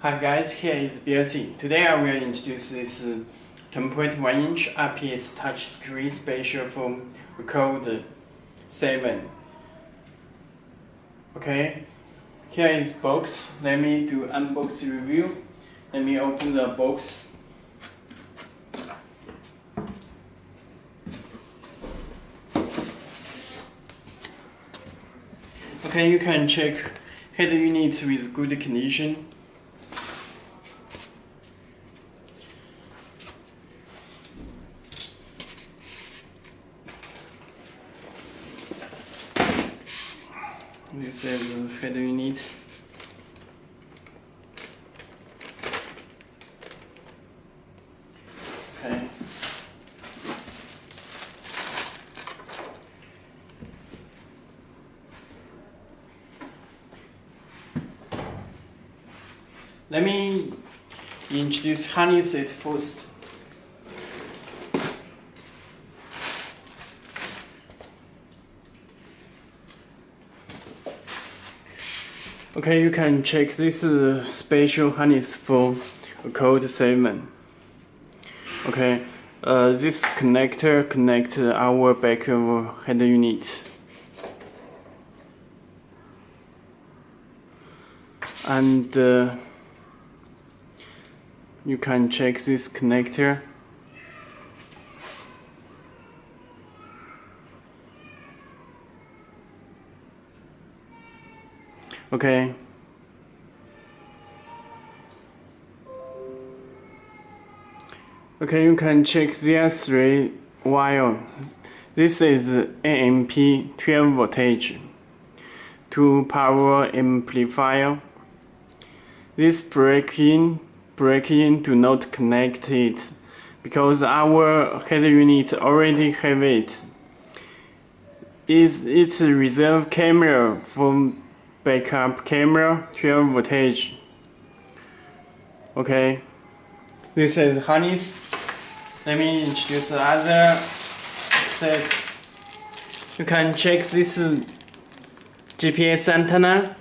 Hi guys, here is Belsee. Today I will introduce this 10.1-inch IPS touchscreen special phone called 7. Okay, here is box. Let me do unbox review. Let me open the box. Okay, you can check head unit with good condition. This is the head unit. Okay. Let me introduce honey set first. Okay, you can check this special harness for code 7. Okay, this connector connects our back of head unit. And you can check this connector. Okay. Okay, you can check there 3 wires. This is AMP 12 voltage to power amplifier. This break-in do not connect it because our head unit already have it. It's a reserve camera from backup camera 12 voltage. Okay, this is harness. Let me introduce the other access. You can check this GPS antenna,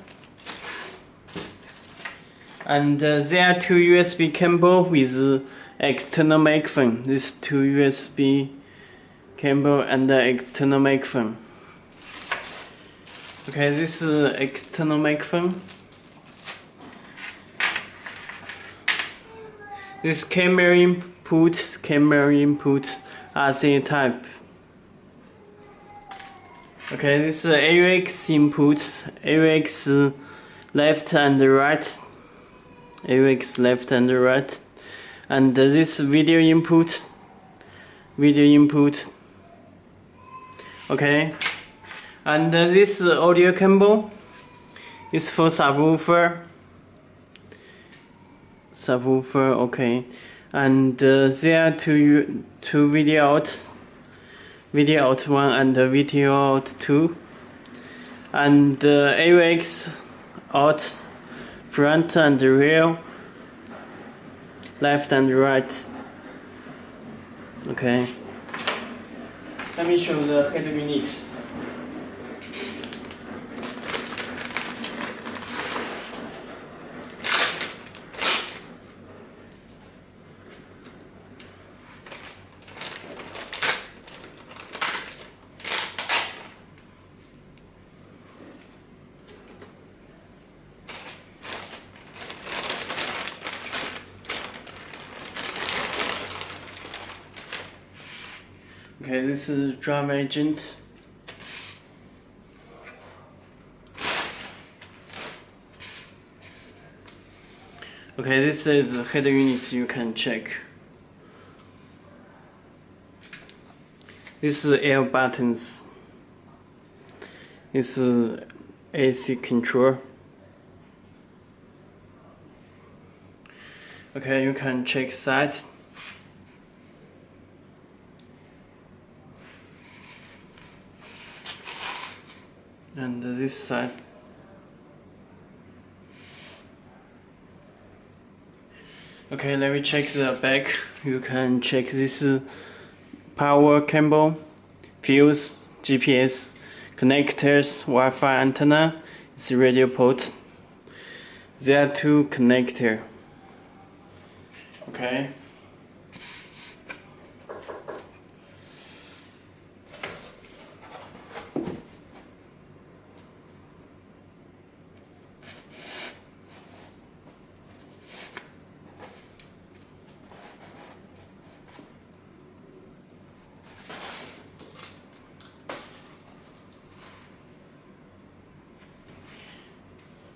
and there are 2 USB cable with external microphone. This 2 USB cable and the external microphone. Okay, this is external microphone. This camera input RC type. Okay, this is AUX input, AUX left and right, AUX left and right, and this video input. Okay. And this audio cable is for subwoofer. Okay. And there are two video outs, video out 1 and video out 2, and AUX out front and rear, left and right. Okay. Let me show the head unit. Okay, this is drum agent. Okay, this is the head unit you can check. This is L buttons. This is AC control. Okay, you can check side. And this side. Okay, let me check the back. You can check this power cable, fuse, GPS, connectors, Wi-Fi antenna, it's radio port, There are two connectors. Okay.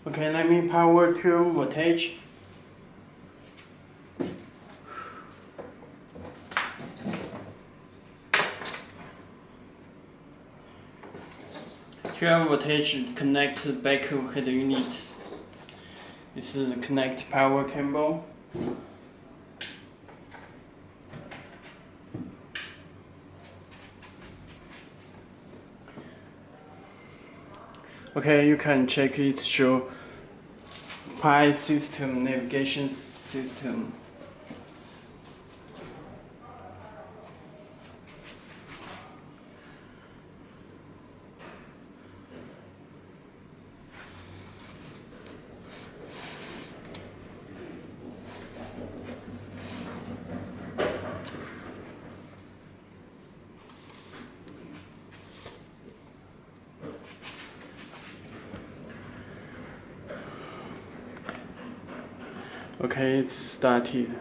Okay, let me power 12 voltage. Voltage connect back head unit. This is the connect power cable. Okay, you can check it. Show Pi system navigation system. Okay, it's started.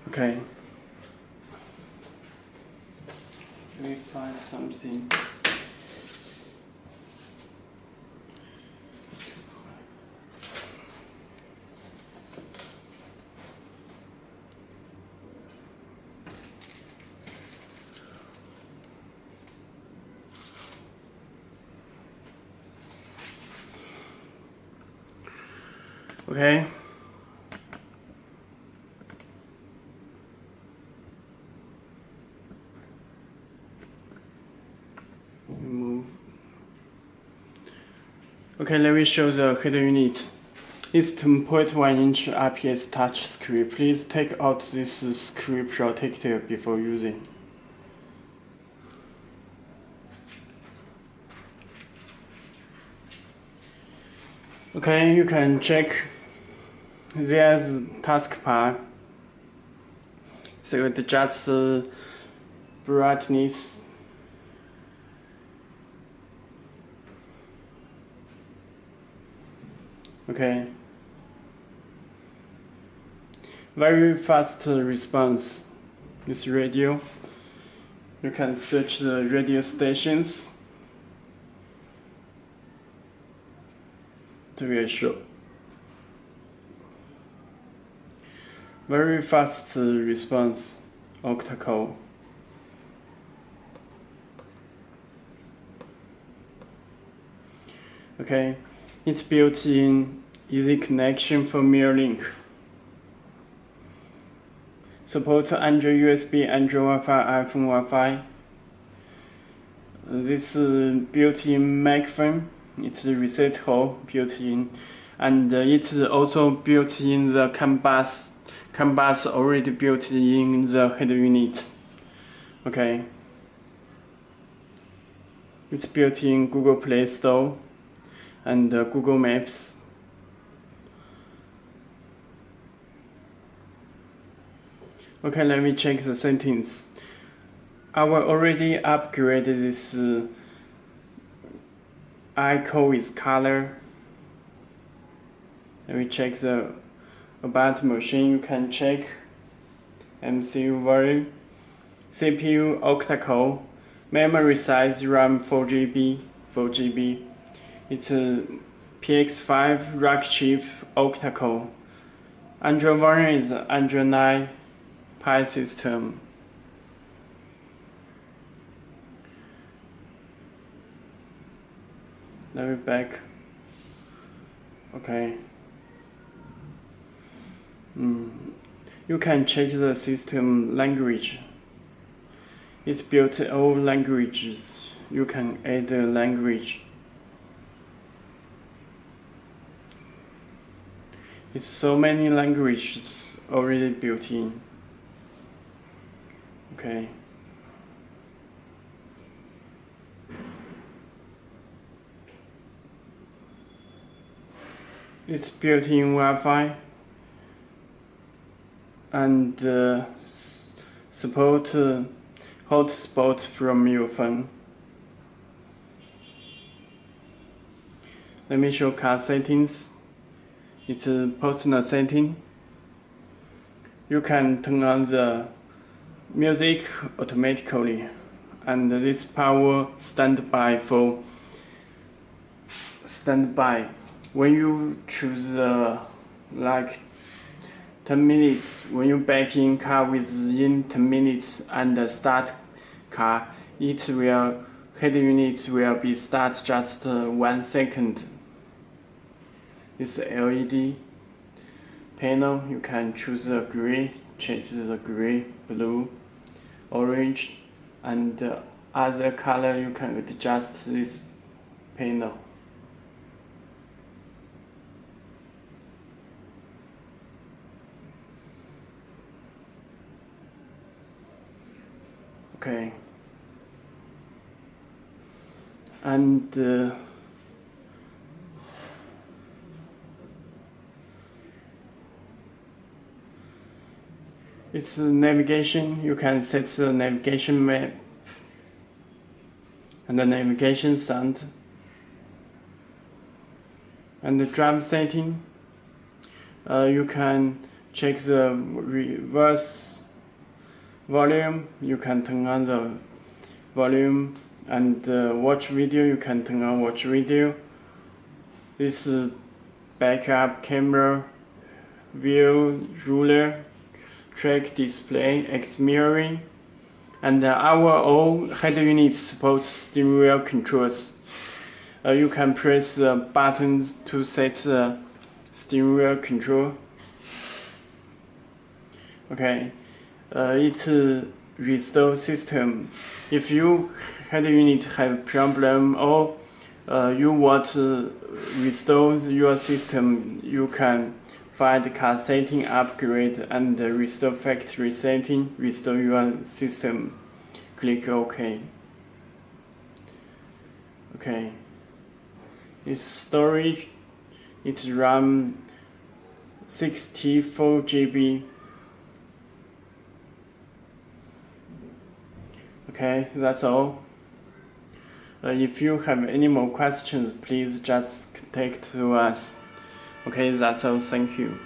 Okay. Let me find something. Okay. Move. Okay, let me show the head unit. It's 2.1-inch IPS touch screen. Please take out this screen protector before using. Okay, you can check. There's taskbar. So adjust the brightness. Okay. Very fast response. This radio. You can search the radio stations. To reassure. Very fast response, Octa call. Okay, it's built in easy connection for mirror link. Support Android USB, Android Wi-Fi, iPhone Wi-Fi. This built-in microphone. It's a reset hole built-in, and it's also built in the CAN bus. CAN bus already built in the head unit. Okay. It's built in Google Play Store and Google Maps. Okay, let me check the settings. I will already upgrade this icon with color. Let me check the about machine. You can check MCU value, CPU octa-core, memory size RAM 4GB. It's a PX5 rack chip octa-core. Android version is Android 9 Pi system. Let me back. Okay. You can change the system language. It's built all languages. You can add a language. It's so many languages already built in. Okay. It's built-in Wi-Fi and support hotspot from your phone. Let me show car settings. It's a personal setting. You can turn on the music automatically, and this power standby for standby. When you choose like 10 minutes, when you back in car within 10 minutes and start car, head unit will be start just 1 second. This LED panel, you can choose the gray, change the gray, blue, orange, and other color. You can adjust this panel. Okay, and it's navigation. You can set the navigation map and the navigation sound, and the drum setting. You can check the reverse volume. You can turn on the volume, and watch video. You can turn on watch video. This backup camera, view ruler, track display, X mirroring, and our own head unit supports steering wheel controls. You can press the buttons to set the steering wheel control. Okay, it's a restore system. If you head unit have problem or you want to restore your system, you can find car setting upgrade and restore factory setting, restore your system. Click OK. Okay. Its storage, it's RAM 64GB. Okay, that's all. If you have any more questions, please just contact us. Okay, that's all. Thank you.